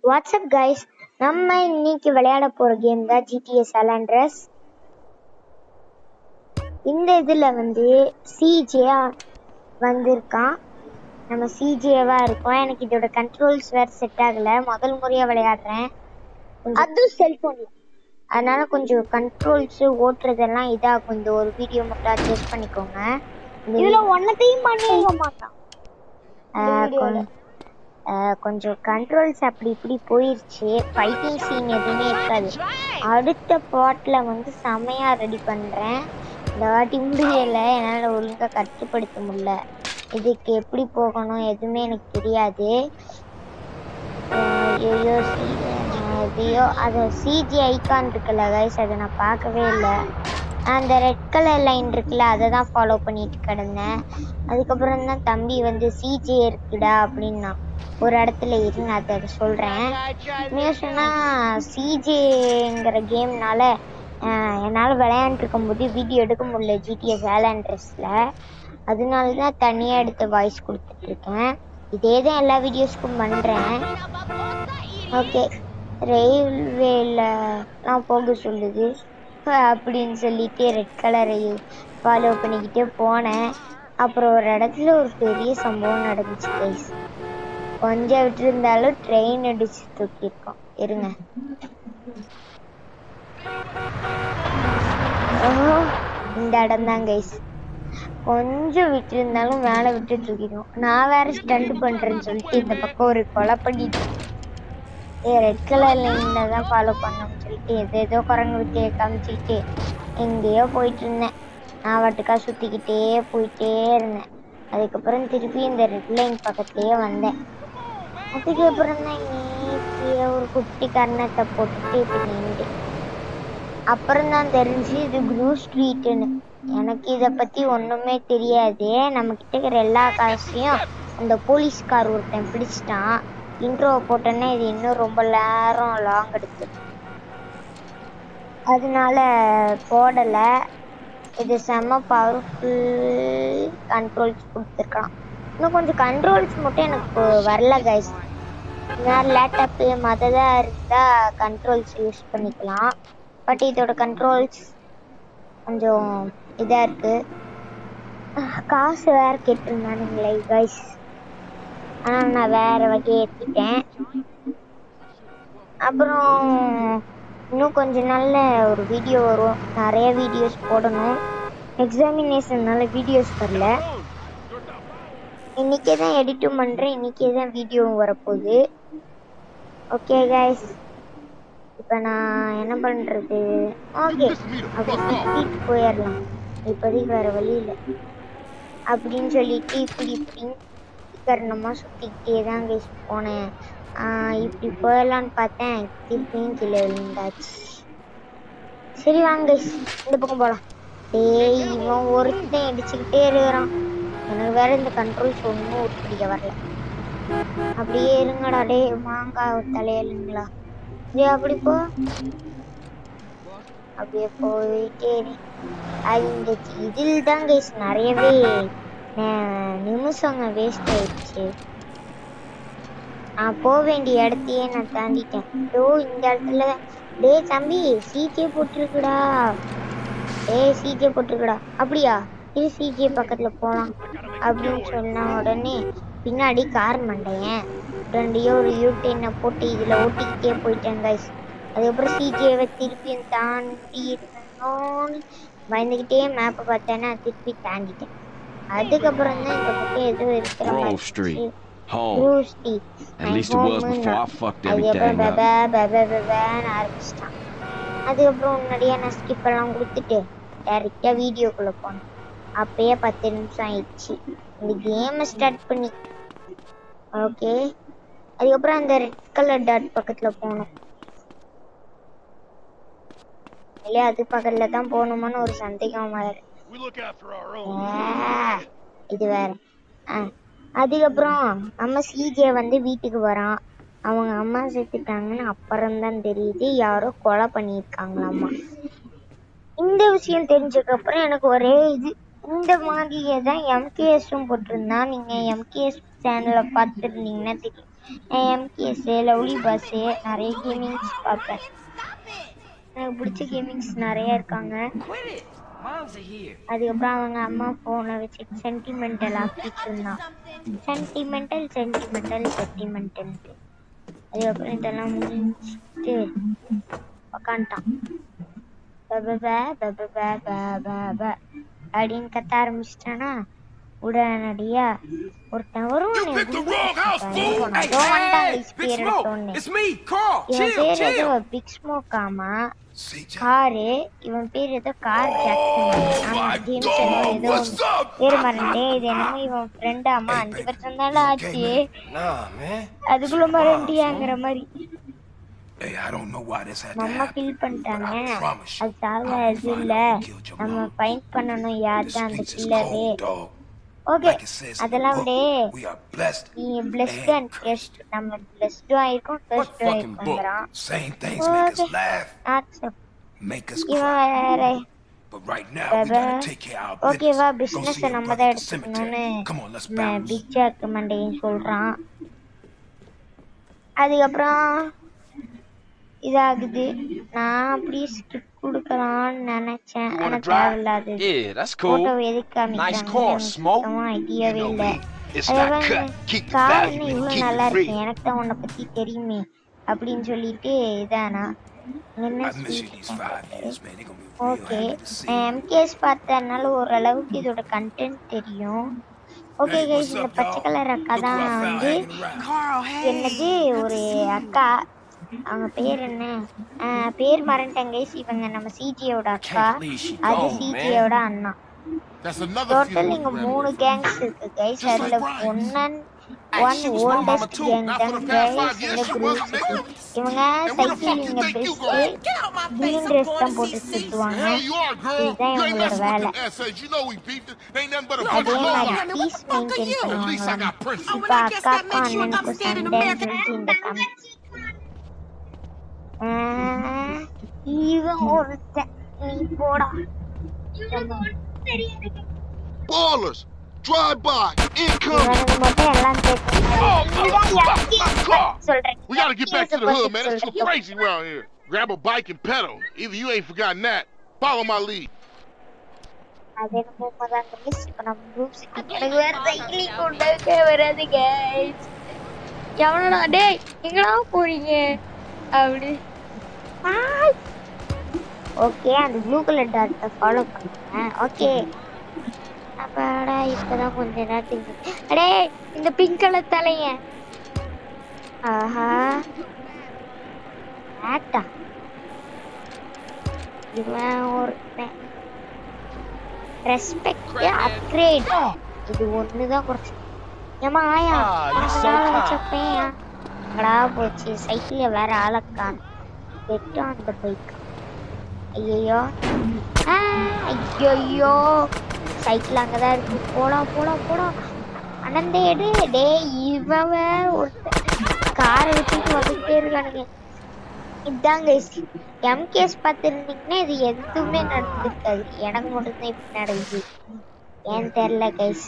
WhatsApp guys, நம்ம இன்னைக்கு விளையாட போற கேம் தான் GTA San Andreas. இந்த இதுல சிஜே வந்திருக்கான். நம்ம சிஜேவா இருக்கோம். எனக்கு இதோட கண்ட்ரோல்ஸ் வேற செட் ஆகல. முதல் முறையா விளையாடுறேன். அது செல்போன்ல, அதனால கொஞ்சம் கண்ட்ரோல்ஸ் ஓட்டுறதெல்லாம் இதாகும். இந்த ஒரு வீடியோ மட்டும் அட்ஜஸ்ட் பண்ணிக்கோங்க. இதுல ஒன்னத்தையும் பண்ணிருக்க மாட்டான். கொஞ்சம் கண்ட்ரோல்ஸ் அப்படி இப்படி போயிருச்சு. ஃபைட்டிங் சீன் எதுவுமே இருக்காது. அடுத்த பாட்ல செமையா ரெடி பண்றேன். இந்த வாட்டி முடியல, என்னால ஒழுங்கா கட்டுப்படுத்த முடியல. இதுக்கு எப்படி போகணும் எதுவுமே எனக்கு தெரியாது. அது சிஜி ஐகான் இருக்குல்ல கைஸ், அதை நான் பார்க்கவே இல்லை. அந்த ரெட் கலர் லைன் இருக்குல்ல, அதை தான் ஃபாலோ பண்ணிட்டு கிடந்தேன். அதுக்கப்புறம் தான் தம்பி சிஜே இருக்குடா அப்படின்னா ஒரு இடத்துல இருந்து அதை சொல்றேன். சொன்னா சிஜேங்கிற கேம்னால என்னால் விளையாண்டு இருக்கும் போது வீடியோ எடுக்க முடியல GTA San Andreasல. அதனால தான் தனியா எடுத்து வாய்ஸ் கொடுத்துட்டு இருக்கேன். இதே தான் எல்லா வீடியோஸ்க்கும் பண்றேன். ஓகே, ரயில்வேலாம் போக சொல்லுது அப்படின்னு சொல்லிட்டு ரெட் கலரை ஃபாலோ பண்ணிக்கிட்டே போனேன். அப்புறம் ஒரு இடத்துல ஒரு பெரிய சம்பவம் நடந்துச்சு கைஸ். கொஞ்சம் விட்டு இருந்தாலும் ட்ரெயின் அடிச்சு தூக்கிருக்கோம். இருங்க, இந்த இடம் தான் கைஸ். கொஞ்சம் விட்டு இருந்தாலும் மேல விட்டு தூக்கிடும். நான் வேற ஸ்டண்ட் பண்றேன்னு சொல்லிட்டு இந்த பக்கம் ஒரு கொலை பண்ணிட்டு ரெட் கலர் லைன்ல தான் ஃபாலோ பண்ணணும்னு சொல்லிட்டு ஏதோ குரங்கு விட்டு காமிச்சுக்கிட்டு எங்கேயோ போயிட்டு இருந்தேன். நான் வாட்டுக்கா சுத்திக்கிட்டே போயிட்டே இருந்தேன். அதுக்கப்புறம் திருப்பி இந்த ரெட் லைன் பக்கத்துலயே வந்தேன். அதுக்கப்புறம் தான் ஒரு குட்டி கர்ணத்தை போட்டுட்டு இப்படி நின்று அப்புறம் தான் தெரிஞ்சு இது ப்ளூ ஸ்ட்ரீட்னு. எனக்கு இதை பத்தி ஒண்ணுமே தெரியாது. நம்ம கிட்ட இருக்கிற எல்லா காசையும் அந்த போலீஸ்கார் ஒருத்தன் பிடிச்சிட்டான். இன்ட்ரோவை போட்டோன்னா இது இன்னும் ரொம்ப நேரம் லாங் எடுத்து, அதனால போடல. இது செம்ம பவர்ஃபுல் கண்ட்ரோல்ஸ் கொடுத்துருக்கான். இன்னும் கொஞ்சம் கண்ட்ரோல்ஸ் மட்டும் எனக்கு வரல கைஸ். வேற லேப்டாப்பு மததாக இருந்தால் கண்ட்ரோல்ஸ் யூஸ் பண்ணிக்கலாம். பட் இதோட கண்ட்ரோல்ஸ் கொஞ்சம் இதாக இருக்கு. காசு வேற கேட்டிருந்தானுங்களே கைஸ், ஆனால் நான் வேற வகையை ஏற்றிட்டேன். அப்புறம் இன்னும் கொஞ்ச நாள்ல ஒரு வீடியோ வரும். நிறைய வீடியோஸ் போடணும். எக்ஸாமினேஷன்னால வீடியோஸ் வரல. இன்னைக்கே தான் எடிட்டும் பண்றேன். இன்னைக்கே தான் வீடியோவும் வரப்போகுது. ஓகே கைஸ், இப்போ நான் என்ன பண்றது? ஓகே, அப்படி சுத்திட்டு போயிடலாம். இப்போதைக்கு வேற வழி இல்லை அப்படின்னு சொல்லிட்டு இப்படி கரணமா சுத்திக்கிட்டே தான் கைஸ் போனேன். இப்படி போயிடலான்னு பார்த்தேன், திருப்பியும் கீழே விழுந்தாச்சு. சரி வாங்க கைஸ், இந்த பக்கம் போகலாம். இவன் ஒருத்தன் அடிச்சுக்கிட்டே இருக்கிறான். எனக்கு வேற இந்த கண்ட்ரோல்ஸ் ஒன்றும் உருப்படிக்க வரல. அப்படியே இருங்கடா டே மாங்காய் தலையலுங்களா. அப்படி போ, அப்படியே போயிட்டே இந்த இதில் தான் கைஸ் நிறையவே நிமிஷங்க வேஸ்ட் ஆயிடுச்சு. நான் போக வேண்டிய இடத்தையே நான் தாண்டிட்டேன். இந்த இடத்துல டே தம்பி சிஜே போட்டிருக்குடா, சிஜே போட்டிருக்குடா. அப்படியா, இது சிஜே பக்கத்துல போலாம் அப்படின்னு சொன்ன உடனே பின்னாடி கார் மண்டையன் ரெண்டையோ ஒரு யூடினை போட்டு இதுல ஓட்டிக்கிட்டே போயிட்டேன் கைஸ். அதுக்கப்புறம் சிஜேவை திருப்பியும் தாண்டி பயந்துகிட்டே மேப்பை பார்த்தேன்னா திருப்பி தாண்டிட்டேன். அதுக்கப்புறம் தான் இந்த பக்கம் எதுவும் இருக்கிற மாதிரி ஆரம்பிச்சிட்டான். அதுக்கப்புறம் முன்னாடியே நான் ஸ்கிப் எல்லாம் கொடுத்துட்டு டைரக்டா வீடியோக்குள்ள போனேன். அப்பயே 10 நிமிஷம் ஆயிடுச்சு இந்த கேமை ஸ்டார்ட் பண்ணி. ஓகே, அதுக்கப்புறம் அந்த ரெட் கலர் டாட் பக்கத்துல போனோம் இல்லையா, அது பக்கத்துல தான் போகணுமான்னு ஒரு சந்தேகம் வேற. இது வேற. அதுக்கப்புறம் நம்ம சிஜே வீட்டுக்கு வரான். அவங்க அம்மா செத்துட்டாங்கன்னு அப்புறம்தான் தெரியுது யாரோ கொலை பண்ணியிருக்காங்களாம்மா. இந்த விஷயம் தெரிஞ்சதுக்கு அப்புறம் எனக்கு ஒரே இது, இந்த மாதிரியே தான் எம்கேஎஸும் போட்டிருந்தான். நீங்க எம்கேஎஸ் சேனலை பார்த்துருந்தீங்கன்னா தெரியும். எம்கேஎஸ் லவ்லி பாஸ் நிறைய கேமிங்ஸ் பார்ப்பேன். எனக்கு பிடிச்ச கேமிங்ஸ் நிறைய இருக்காங்க. அதுக்கப்புறம் அவங்க அம்மா போனை வச்சு சென்டிமெண்டல் ஆக்கிட்டு இருந்தான். சென்டிமெண்டல் அதுக்கப்புறம் இதெல்லாம் முடிச்சுட்டு உக்காண்டான். அப்படின்னு கத்த ஆரம்பிச்சிட்டானா உடனடியா ஒருத்தன் வரும். இவன் பேர் ஏதோ பிக் ஸ்மோக் ஆமா காரு. இவன் பேர் ஏதோ கார் ஜாக்சன் ஏதோ பேரு மறந்தே. இது என்னமோ இவன் ஃப்ரெண்ட் ஆமா 5 வருஷம் தானே ஆச்சு அதுக்குள்ள மறண்டியாங்கிற மாதிரி நம்ம ஃபீல் பண்ணிட்டாங்க. அது சாவ இது இல்ல, நம்ம ஃபைண்ட் பண்ணணும் யார்தான் அந்த கில்லரு. ஓகே அதெல்லாம் விட நீ பிளஸ்ட் அண்ட் டெஸ்ட் நம்ம பிளஸ்டும் ஆயிருக்கோம் டெஸ்டும் ஆயிருக்கோங்கிறான். ஓகேவா பிசினஸ் நம்ம தான் எடுத்துக்கணும்னு பிக் ஜாக் மண்டையும் சொல்றான். அதுக்கப்புறம் இதாகுது. நான் அப்படியே ஸ்கிப் கொடுக்கலாம்னு நினைச்சேன். ஆனா தேவையில்லாது போட்டோ எதுக்கு காமிக்கிறாங்க ஐடியாவே இல்லை. காரணம் இவ்வளவு நல்லா இருக்கு எனக்கு தான் உன்னை பத்தி தெரியுமே அப்படின்னு சொல்லிட்டு இதானா ஓகே எம்கேஎஸ் பார்த்தனால ஓரளவுக்கு இதோட கண்டென்ட் தெரியும். ஓகே கைஸ் இந்த பச்சை கலர் அக்கா தான் வந்து என்னது ஒரு அக்கா. அவங்க பேர் என்ன பேர் மறந்துட்டேன் கைஸ். இவங்க நம்ம சிஜியோட அக்கா, அது சிஜியோட அண்ணா. டோட்டல் இங்க 3 கேங்ஸ் இருக்கு கைஸ். அதுல ஒன் ஓல்டஸ்ட் கேங் தான் கைஸ் இந்த குரூப். இவங்க சைக்கிளிங்க பெஸ்ட் கிரீன் ட்ரெஸ் தான் போட்டு சுத்துவாங்க. இதுதான் இவங்களோட வேலை. அதே மாதிரி பீஸ் மெயின்டைன் பண்ணுவாங்க. இப்ப அக்காக்கும் அண்ணனுக்கும் சண்டைன்னு சொல்லிட்டு இந்த கமெண்ட் இவன் ஒருத்தன் நீ போடா ballers drive by incoming. சொல்றேன் We gotta get back to the hood, man. It's so crazy around here. Grab a bike and pedal. Either you ain't forgotten that. Follow my lead. அது என்னமோ மதான் guys. இப்போ நம்ம groups எனக்கு வேற cycling கொண்டே வராது guys. எவனடா டேய் எங்கடா போறீங்க அப்படி. ஓகே அந்த ப்ளூ கலர் டாட்டை ஃபாலோ பண்ணுங்க. ஓகே அப்பாடா இப்பதான் கொஞ்ச நேரத்துக்கு அடே இந்த பிங்க் கலர் தலைய ஆஹா ஆட்டா இவன் ஒருத்தன் ரெஸ்பெக்ட் அப்கிரேட் இது ஒண்ணுதான் குறைச்சு. ஏமா ஆயா வச்சப்பேன் அங்கடா போச்சு. சைக்கிள்ல வேற ஆளக்கான் பெட்டா அந்த பைக். ஐயோ ஐயோ சைக்கிள் அங்கதான் இருக்கு. போடா போடா போடா அனந்தே எடு டே. இவன் ஒருத்தர் காரை வச்சுட்டு வந்துட்டே இருக்கானுங்க. இதுதாங்க எம்கேஎஸ் பார்த்துருந்தீங்கன்னா இது எதுவுமே நடந்துருக்காது. எனக்கு மட்டும்தான் இப்படி நடக்குது ஏன்னு தெரியல கைஸ்.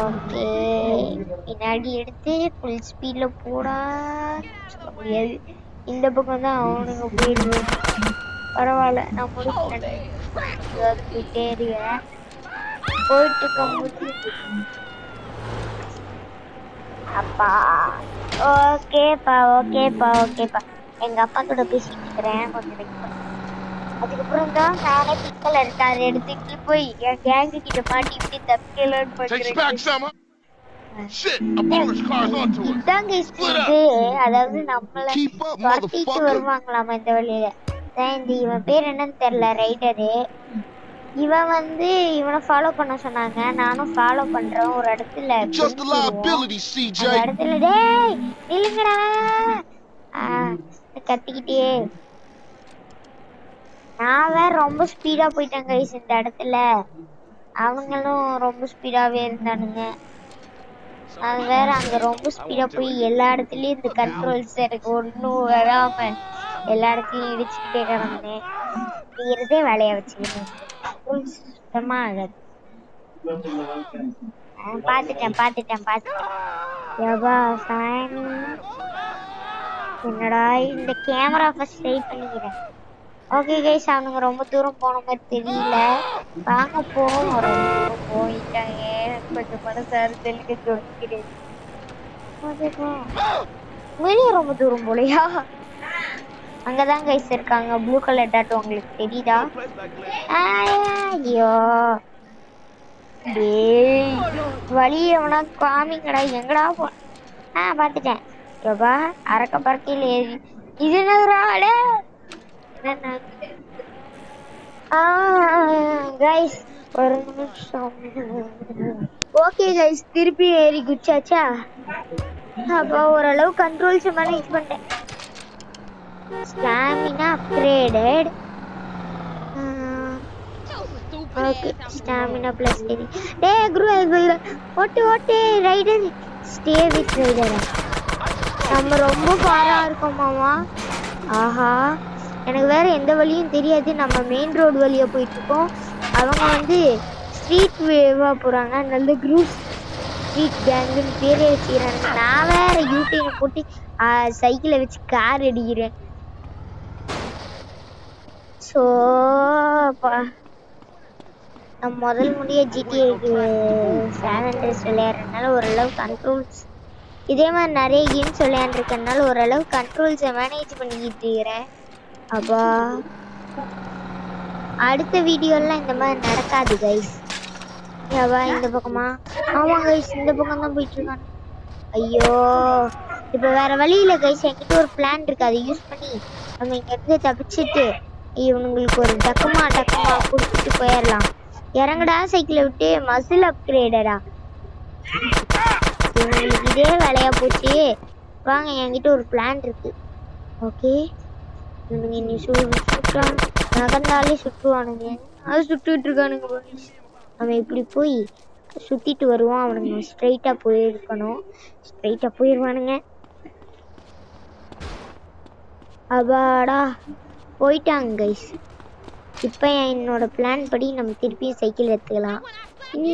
ஓகே பின்னாடி எடுத்து ஃபுல் ஸ்பீட்ல போடா சொல்ல முடியாது. இந்த பக்கம் தான் அவனுங்க போயிடுவேன். பரவாயில்ல நான் முடிச்சுட்டேன். போயிட்டே இருக்கேன். போயிட்டு இருக்கும்போது அப்பா ஓகேப்பா ஓகேப்பா ஓகேப்பா எங்க அப்பா கூட பேசிட்டு இருக்கிறேன் கொஞ்சம். அதுக்கப்புறம் தான் நானே பிக்கல் இருக்காரு எடுத்துட்டு போய் என் கேங்கு கிட்ட மாட்டி இப்படி தப்பிக்கலான்னு பண்றேன். அதாவது நம்மள துரத்திட்டு வருவாங்களாமா இந்த வழியில. இந்த இவன் பேர் என்னன்னு தெரியல ரைடரு. இவன் வந்து இவனை ஃபாலோ பண்ண சொன்னாங்க. நானும் ஃபாலோ பண்றேன். ஒரு இடத்துல இடத்துல டேய் நில்லுங்கடா கத்திக்கிட்டே நான் வேற ரொம்ப ஸ்பீடா போயிட்டேன் கைஸ் இந்த இடத்துல. அவங்களும் ரொம்ப ஸ்பீடாவே இருந்தானுங்க. அது வேற அங்க ரொம்ப ஸ்பீடா போய் எல்லா இடத்துலயும் இந்த கண்ட்ரோல்ஸ் எனக்கு ஒன்னும் வராம எல்லா இடத்துலயும் இடிச்சுக்கிட்டே கிடந்தேன். செய்யறதே வேலையா வச்சுக்கிட்டேன். சுத்தமா ஆகாது. பாத்துட்டேன் யப்பா சாமி என்னடா இந்த கேமரா ஃபர்ஸ்ட் ட்ரை பண்ணிக்கிறேன். ஓகே கைஸ் அவனுங்க ரொம்ப தூரம் போன மாதிரி தெரியல. வாங்க போவோம். ரொம்ப தூரம் போயிட்டாங்க. கொஞ்சம் மனசாரு தெளிக்க சொல்லிக்கிறேன். வெளியே ரொம்ப தூரம் போலையா? அங்கதான் கைஸ் இருக்காங்க. ப்ளூ கலர் டாட் உங்களுக்கு தெரியுதா? ஐயோ டேய் வழிய எவனா காமிங்கடா. எங்கடா போ பாத்துட்டேன். யோபா அரக்க பறக்கையில் ஏறி இது என்னதுடா? கைஸ் ஒரு நிமிஷம். ஓகே கைஸ் திருப்பி ஏறி குச்சாச்சா? அப்போ ஓரளவு கண்ட்ரோல்ஸ் மேனேஜ் பண்ணிட்டேன். Stamina upgraded. Okay stamina plus 10. டேய் குரு ஓட்டு ரைடர் ஸ்டே வித் ரைடர். நம்ம ரொம்ப ஃபாரா இருக்கோம் மாமா. ஆஹா எனக்கு வேற எந்த வழியும் தெரியாது. நம்ம மெயின் ரோடு வழியா போயிட்டு இருக்கோம். அவங்க வந்து ஸ்ட்ரீட் வேவா போறாங்க. நல்ல குரூப் ஸ்ட்ரீட் கேங்குன்னு பேரே வச்சுக்கிறாங்க. நான் வேற யூடியூப் போட்டு சைக்கிளை வச்சு கார் அடிக்கிறேன். ஸோ நம்ம முதல் முடிய ஜிடிஏக்கு சாண்டர்ஸ் விளையாடுறதுனால ஓரளவு கண்ட்ரோல்ஸ் இதே மாதிரி நிறைய கேம்ஸ் விளையாண்டுருக்கனால ஓரளவு கண்ட்ரோல்ஸை மேனேஜ் பண்ணிக்கிட்டு இருக்கிறேன். அப்பா அடுத்த வீடியோலாம் இந்த மாதிரி நடக்காது கைஸ். ஏவா இந்த பக்கமா? ஆமா கைஸ் இந்த பக்கம் தான் போயிட்டு இருக்கானு. ஐயோ இப்போ வேற வழி இல்லை கைஸ். என்கிட்ட ஒரு பிளான் இருக்கு. அதை யூஸ் பண்ணி நம்ம இங்க இருந்து தப்பிச்சுட்டு இவனுங்களுக்கு ஒரு டக்கமா கொடுத்துட்டு போயிடலாம். இறங்கடா சைக்கிளை விட்டு. மசில் அப்கிரேடரா இவங்களுக்கு இதே வேலையா போச்சு. வாங்க என்கிட்ட ஒரு பிளான் இருக்கு. ஓகே இவனுங்க நீ நகர்ந்தாலே சுற்றுவானுங்க. அது சுட்டுட்டு இருக்கானுங்க. நம்ம இப்படி போய் சுத்திட்டு வருவோம். அவனுங்க ஸ்ட்ரைட்டா போயிருக்கணும். ஸ்ட்ரைட்டா போயிருவானுங்க. அப்பாடா போயிட்டாங்க கைஸ். இப்போ என்னோட பிளான் படி நம்ம திருப்பியும் சைக்கிள் எடுத்துக்கலாம். இனி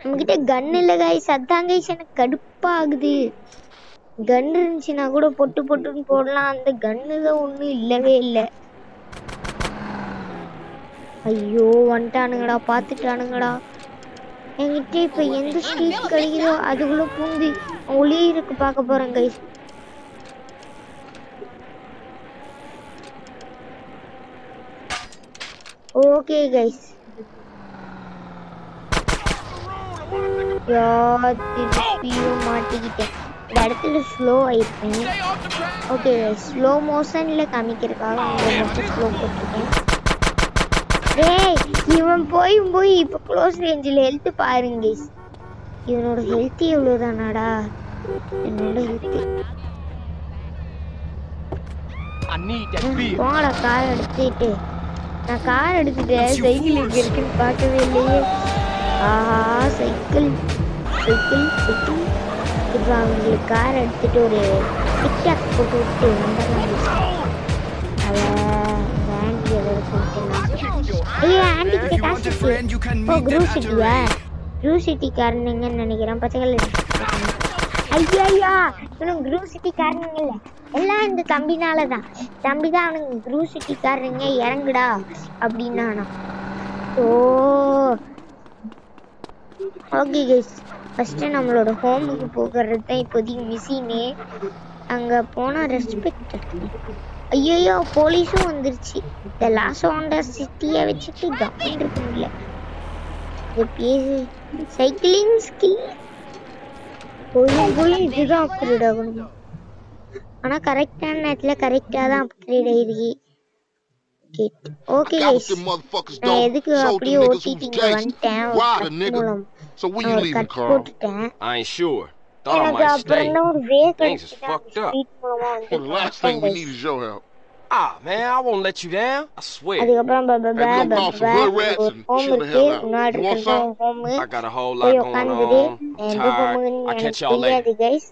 நம்மகிட்ட கன் இல்லை கைஸ். அதான் கைஸ் எனக்கு கடுப்பாகுது. கன் இருந்துச்சுன்னா கூட பொட்டுன்னு போடலாம். அந்த கன்னு தான் ஒன்றும் இல்லவே இல்லை. ஐயோ வந்துட்டானுங்கடா. பார்த்துட்டானுங்கடா. என்கிட்ட இப்போ எந்த ஸ்ட்ரீட் கிடைக்குதோ அதுக்குள்ள பூந்து ஒளியே இருக்கு பார்க்க போறேன் கைஸ். ஓகே கைஸ் திருப்பியும் மாட்டிக்கிட்டேன். இந்த இடத்துல ஸ்லோ ஆயிருப்பேன். ஓகே ஸ்லோ மோஷன்ல காமிக்கிறதுக்காக மட்டும் ஸ்லோ போட்டிருக்கேன். டேய் இவன் போய் இப்போ க்ளோஸ் ரேஞ்சில் ஹெல்த் பாருங்க கைஸ். இவனோட ஹெல்த் எவ்வளோதானாடா? என்னோட ஹெல்த் போங்கடா. கார் எடுத்துட்டு நான் கார் எடுத்துட்டேன். சைக்கிள் எங்க இருக்குன்னு பார்க்கவே இல்லையே. ஆஹா சைக்கிள். இப்போ அவங்களுக்கு கார் எடுத்துட்டு ஒரு டிக்டாக் போட்டு விட்டு வந்துடலாம். ஆண்டி ஏதாவது கொடுத்துடலாம். ஐயா ஆண்டி கிட்ட காசு இருக்கு. ஓ குரூசிட்டியா? குரூசிட்டிக்காரனுங்கன்னு நினைக்கிறேன். பச்சைகள் ஐயா இவனும் குரூசிட்டிக்காரனுங்க இல்லை. எல்லாம் இந்த தம்பினால தான். தம்பி தான் அவனுங்க குரூசிட்டிக்காரனுங்க. இறங்குடா அப்படின்னா. ஓ ஓகே கைஸ் ஃபர்ஸ்ட் நம்மளோட ஹோமுக்கு போகிறது தான் இப்போதைக்கு மிஷினே. அங்கே போனால் ரெஸ்பெக்ட். ஐயோ போலீஸும் வந்துருச்சு. இந்த லாஸ் ஆண்டர் சிட்டியை வச்சுட்டு கவர்மெண்ட் இருக்க முடியல. சைக்கிளிங் ஸ்கில் போய் இதுதான் அப்கிரேட் ஆகணும். ஆனால் கரெக்டான நேரத்தில் கரெக்டாக தான் அப்கிரேட் ஆகிருக்கு. ஓகே கைஸ் நான் எதுக்கு அப்படியே ஓட்டிட்டு இங்கே வந்துட்டேன். மூலம் ஒரு கட் போட்டுட்டேன். எனக்கு அப்புறம் தான் ஒரு வே கிடைச்சிட்டேன். அதுக்கப்புறம் ஒரு ஹோம் இருக்கு. முன்னாடி இருக்கிற ஹோம் போய் உட்காந்துது. எந்த ஹோமுன்னு எனக்கு தெரியாது கைஸ்.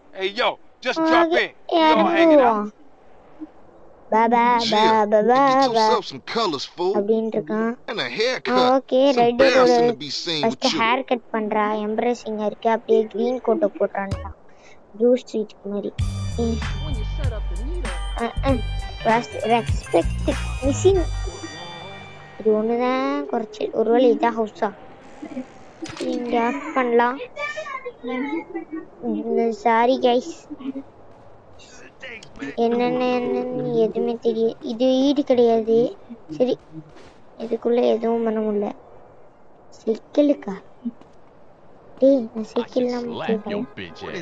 அப்படின்னு இருக்கான். ஓகே ரைடரோட ஃபர்ஸ்ட் ஹேர் கட் பண்றா. எம்ப்ரேசிங்கா இருக்கு. அப்படியே கிரீன் கோட்டை போடுறான்டா. ப்ளூ ஸ்ட்ரீட் மாதிரி ரெஸ்பெக்ட் மிஸ்ஸிங். இது ஒண்ணுதான் குறைச்சி. ஒருவேளை இதான் ஹவுஸா? இங்க ஆஃப் பண்ணலாம். சாரி கைஸ், என்னென்ன எதுவுமே தெரியாது. இது வீடு கிடையாது. சரி, இதுக்குள்ள எதுவும் பண்ண முடியல. சைக்கிளுக்கா? டேய், நான் சைக்கிள்லாம்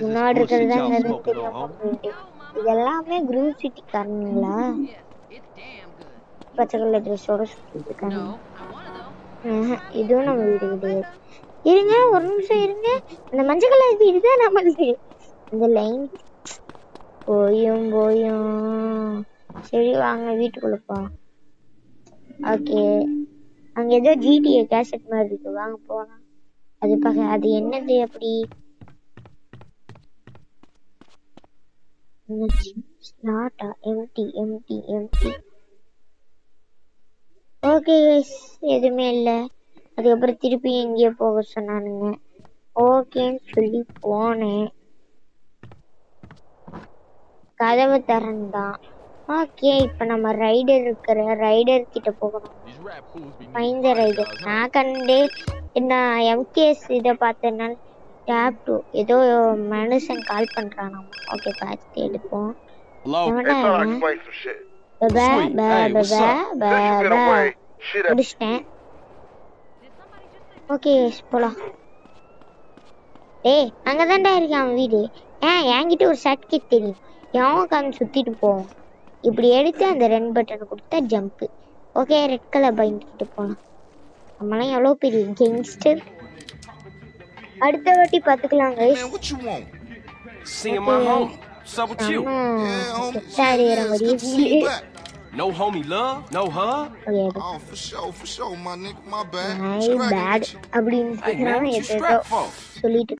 முன்னாடி இருக்கிறது தான் தெரியாம போயிட்டேன். இதெல்லாமே குரூப் சிட்டி காரணங்களா? பச்சை கலர் ட்ரெஸ்ஸோட சுத்திட்டு இருக்காங்க. இதுவும் நம்ம வீடு கிடையாது. இருங்க ஒரு நிமிஷம் இருங்க. அந்த மஞ்சள் கலர் வீடு தான் நம்மளுக்கு. அந்த லைன் போயும். சரி வாங்க வீட்டுக்குள்ள போலாம். ஓகே, அங்க ஏதோ GTA கேசட் மாதிரி இருக்கு, வாங்க போலாம். அது பார்க்க அது என்னது? அப்படி ஸ்லாட்டா? எம்டி. ஓகே கைஸ், எதுவுமே இல்லை. அதுக்கப்புறம் திருப்பி எங்கேயோ போக சொன்னானுங்க. ஓகேன்னு சொல்லி போனேன். கதவு திறந்தான். ஓகே, இப்போ நம்ம ரைடர் கிட்ட போகணும். Find the rider. நான் கண்டே என்ன MKS இதை பார்த்தேன்னா டேப் 2 ஏதோ மனுஷன் கால் பண்றான். ஓகே, பார்த்து எடுப்போம். முடிச்சிட்டேன். ஓகே போலாம். டேய், அங்கதான்டா இருக்கு அவன் வீடு. என்கிட்ட ஒரு ஷர்ட் கிட் தெரியும். எவன் காமி சுத்திட்டு போவோம். இப்படி எடுத்து அந்த 2 பட்டன் கொடுத்தா jump. Okay, red colour bike கிட்ட போலாம். நம்மளாம் எவ்வளவு பெரிய கேங்ஸ்டர். அடுத்த வாட்டி பாத்துக்கலாம் guys. No homie love, no hug. Oh, for sure, my nigga, my bad. My bad. அப்படின்னு சொல்லிட்டு